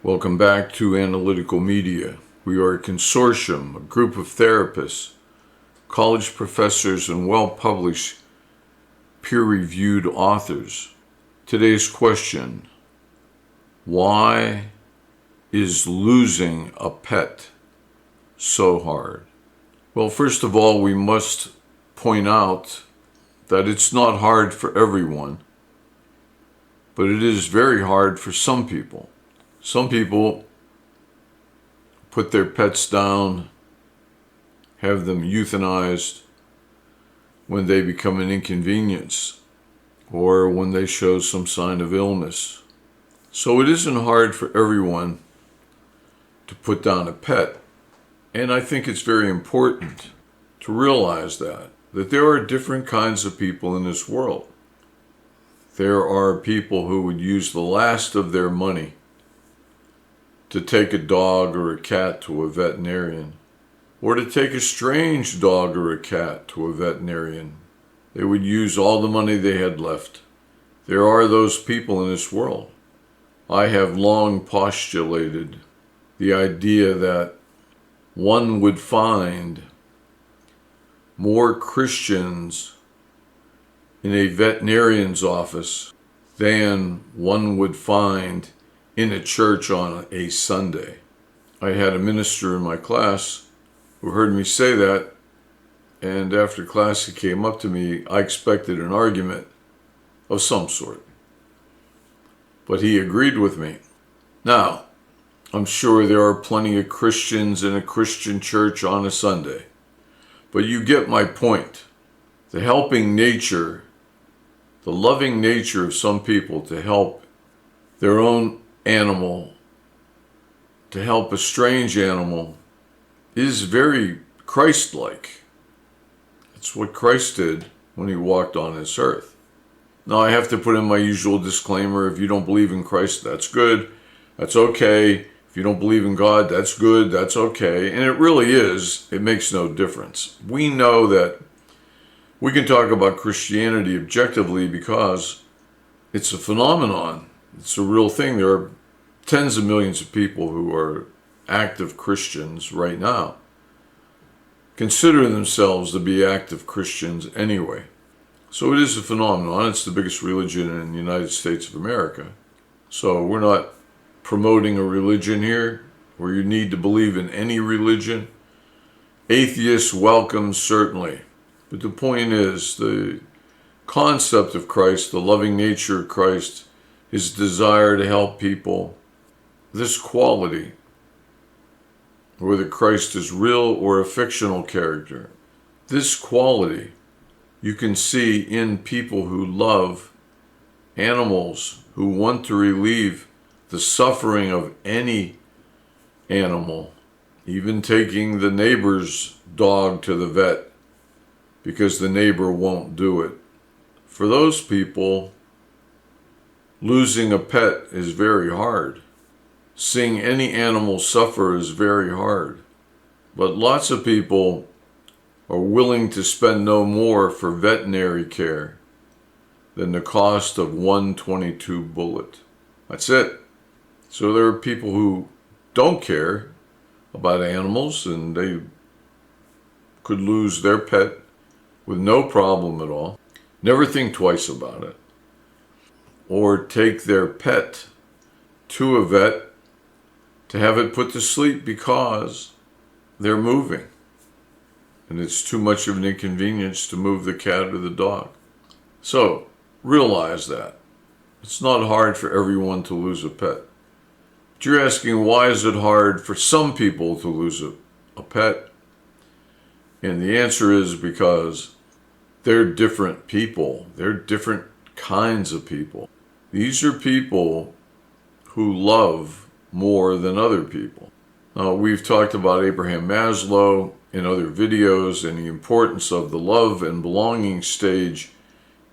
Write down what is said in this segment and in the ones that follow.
Welcome back to Analytical Media. We are a consortium, a group of therapists, college professors, and well-published, peer-reviewed authors. Today's question: why is losing a pet so hard? Well, first of all, we must point out that it's not hard for everyone, but it is very hard for some people. Some people put their pets down, have them euthanized when they become an inconvenience or when they show some sign of illness. So it isn't hard for everyone to put down a pet. And I think it's very important to realize that there are different kinds of people in this world. There are people who would use the last of their money to take a dog or a cat to a veterinarian, or to take a strange dog or a cat to a veterinarian. They would use all the money they had left. There are those people in this world. I have long postulated the idea that one would find more Christians in a veterinarian's office than one would find in a church on a Sunday. I had a minister in my class who heard me say that, and after class he came up to me. I expected an argument of some sort, but he agreed with me. Now, I'm sure there are plenty of Christians in a Christian church on a Sunday, but you get my point. The helping nature, the loving nature of some people to help their own animal, to help a strange animal, is very Christ-like. It's what Christ did when he walked on this earth. Now, I have to put in my usual disclaimer: if you don't believe in Christ, that's good, that's okay. If you don't believe in God, that's good, that's okay. And it really is, it makes no difference. We know that we can talk about Christianity objectively because it's a phenomenon. It's a real thing. There are tens of millions of people who are active Christians right now, consider themselves to be active Christians anyway. So it is a phenomenon. It's the biggest religion in the United States of America. So we're not promoting a religion here where you need to believe in any religion. Atheists welcome, certainly. But the point is, the concept of Christ, the loving nature of Christ, his desire to help people, this quality, whether Christ is real or a fictional character, this quality you can see in people who love animals, who want to relieve the suffering of any animal, even taking the neighbor's dog to the vet because the neighbor won't do it. For those people, losing a pet is very hard. Seeing any animal suffer is very hard. But lots of people are willing to spend no more for veterinary care than the cost of one .22 bullet. That's it. So there are people who don't care about animals, and they could lose their pet with no problem at all, never think twice about it, or take their pet to a vet to have it put to sleep because they're moving and it's too much of an inconvenience to move the cat or the dog. So realize that it's not hard for everyone to lose a pet. But you're asking, why is it hard for some people to lose a pet? And the answer is because they're different people. They're different kinds of people. These are people who love more than other people. Now, we've talked about Abraham Maslow in other videos and the importance of the love and belonging stage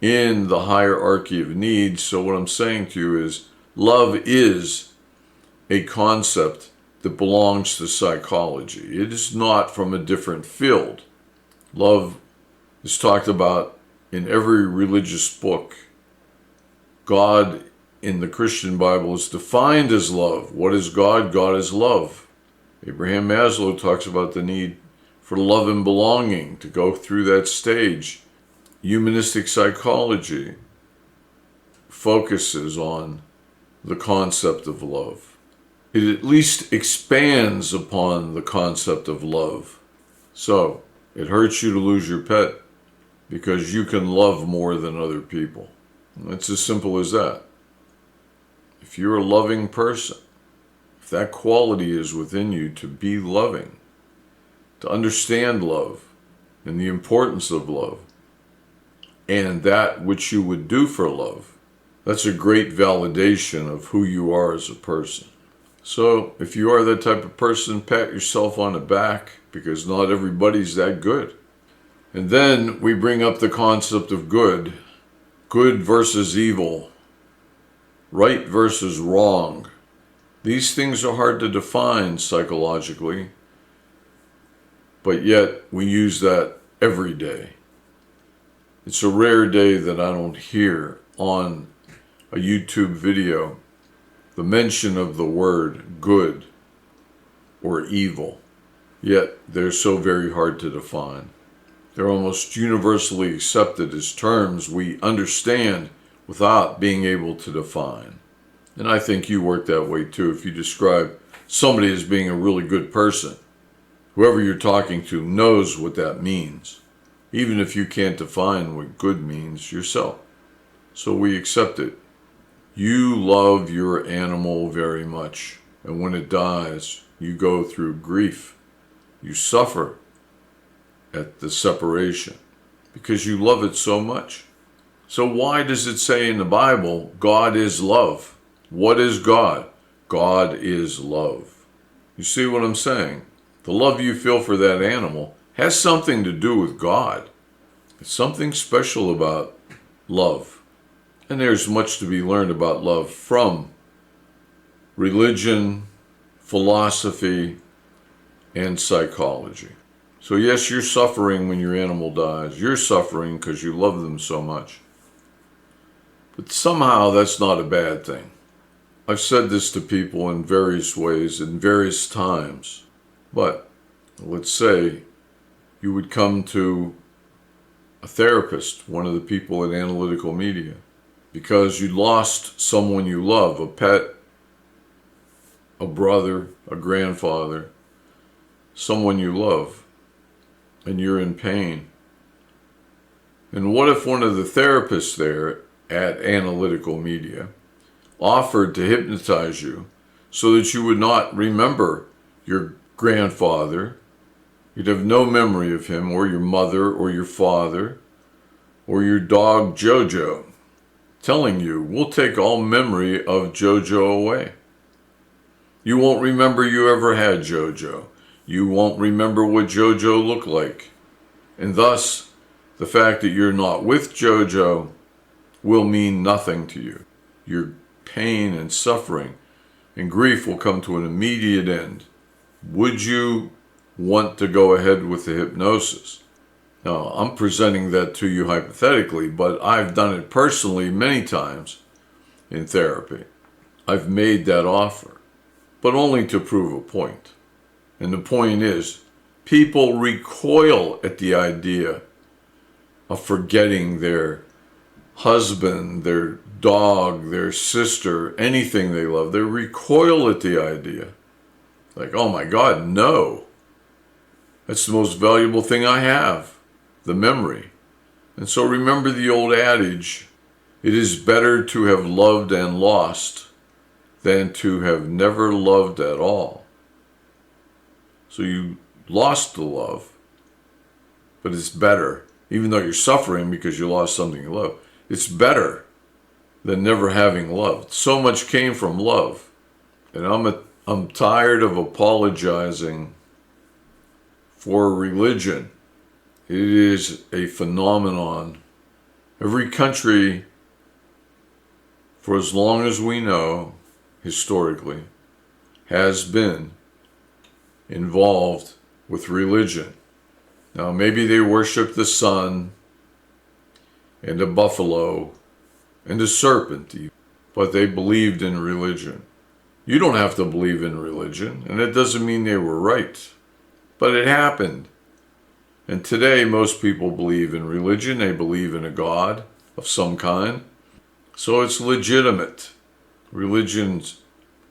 in the hierarchy of needs. So what I'm saying to you is, love is a concept that belongs to psychology. It is not from a different field. Love is talked about in every religious book. God in the Christian Bible is defined as love. What is God? God is love. Abraham Maslow talks about the need for love and belonging, to go through that stage. Humanistic psychology focuses on the concept of love. It at least expands upon the concept of love. So, it hurts you to lose your pet because you can love more than other people. It's as simple as that. If you're a loving person, if that quality is within you to be loving, to understand love and the importance of love, and that which you would do for love, that's a great validation of who you are as a person. So if you are that type of person, pat yourself on the back, because not everybody's that good. And then we bring up the concept of good. Good versus evil. Right versus wrong. These things are hard to define psychologically, but yet we use that every day. It's a rare day that I don't hear on a YouTube video the mention of the word good or evil, yet they're so very hard to define. They're almost universally accepted as terms we understand without being able to define. And I think you work that way too. If you describe somebody as being a really good person, whoever you're talking to knows what that means, even if you can't define what good means yourself. So we accept it. You love your animal very much, and when it dies, you go through grief. You suffer at the separation because you love it so much. So why does it say in the Bible, God is love? What is God? God is love. You see what I'm saying? The love you feel for that animal has something to do with God. It's something special about love. And there's much to be learned about love from religion, philosophy, and psychology. So yes, you're suffering when your animal dies. You're suffering because you love them so much. But somehow that's not a bad thing. I've said this to people in various ways, in various times. But let's say you would come to a therapist, one of the people at Analytical Media, because you lost someone you love, a pet, a brother, a grandfather, someone you love, and you're in pain. And what if one of the therapists there at Analytical Media offered to hypnotize you so that you would not remember your grandfather, you'd have no memory of him, or your mother, or your father, or your dog Jojo, telling you, we'll take all memory of Jojo away. You won't remember you ever had Jojo. You won't remember what Jojo looked like. And thus, the fact that you're not with Jojo will mean nothing to you. Your pain and suffering and grief will come to an immediate end. Would you want to go ahead with the hypnosis? Now, I'm presenting that to you hypothetically, but I've done it personally many times in therapy. I've made that offer, but only to prove a point. And the point is, people recoil at the idea of forgetting their husband, their dog, their sister, anything they love. They recoil at the idea. Like, oh my God, no. That's the most valuable thing I have, the memory. And so remember the old adage, it is better to have loved and lost than to have never loved at all. So you lost the love, but it's better, even though you're suffering because you lost something you love, it's better than never having loved. So much came from love. And I'm tired of apologizing for religion. It is a phenomenon. Every country, for as long as we know, historically, has been involved with religion. Now, maybe they worship the sun and a buffalo and a serpent, but they believed in religion. You don't have to believe in religion, and it doesn't mean they were right. But it happened. And today, most people believe in religion. They believe in a God of some kind. So it's legitimate. Religion's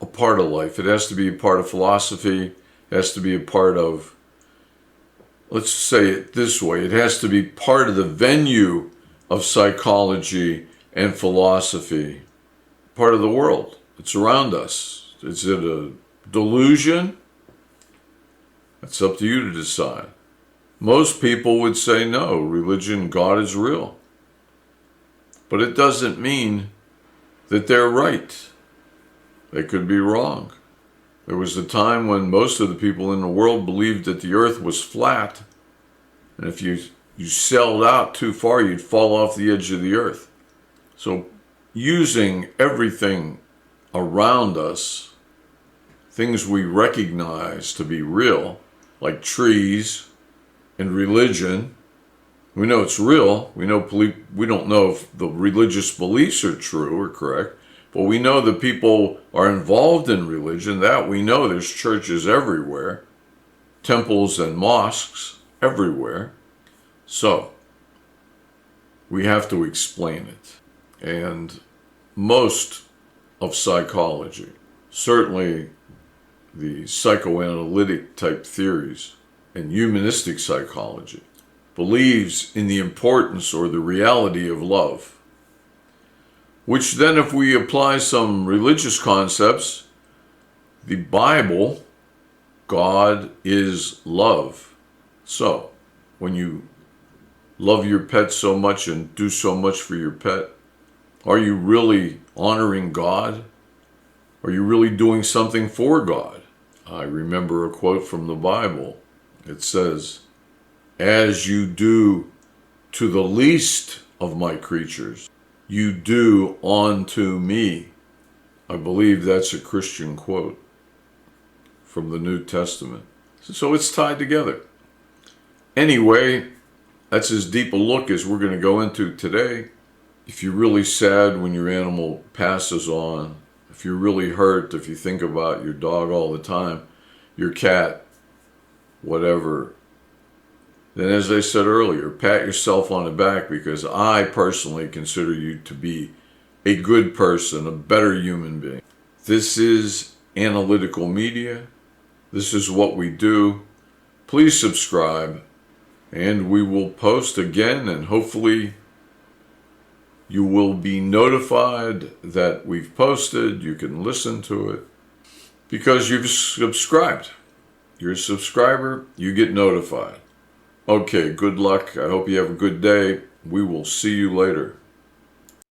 a part of life. It has to be a part of philosophy. It has to be a part of, let's say it this way, it has to be part of the venue of psychology and philosophy, part of the world. It's around us. Is it a delusion? It's up to you to decide. Most people would say no, religion, God is real. But it doesn't mean that they're right. They could be wrong. There was a time when most of the people in the world believed that the earth was flat, and if you sailed out too far, you'd fall off the edge of the earth. So using everything around us, things we recognize to be real, like trees and religion, we know it's real. We don't know if the religious beliefs are true or correct, but we know that people are involved in religion. That we know. There's churches everywhere, temples and mosques everywhere. So we have to explain it. And most of psychology, certainly the psychoanalytic type theories and humanistic psychology, believes in the importance or the reality of love, which then, if we apply some religious concepts, the Bible, God is love. So when you love your pet so much and do so much for your pet, are you really honoring God? Are you really doing something for God? I remember a quote from the Bible. It says, "As you do to the least of my creatures, you do unto me." I believe that's a Christian quote from the New Testament. So it's tied together. Anyway, that's as deep a look as we're going to go into today. If you're really sad when your animal passes on, if you're really hurt, if you think about your dog all the time, your cat, whatever, then as I said earlier, pat yourself on the back, because I personally consider you to be a good person, a better human being. This is Analytical Media. This is what we do. Please subscribe, and we will post again, and hopefully you will be notified that we've posted. You can listen to it because you've subscribed. You're a subscriber, you get notified. Okay, good luck. I hope you have a good day. We will see you later.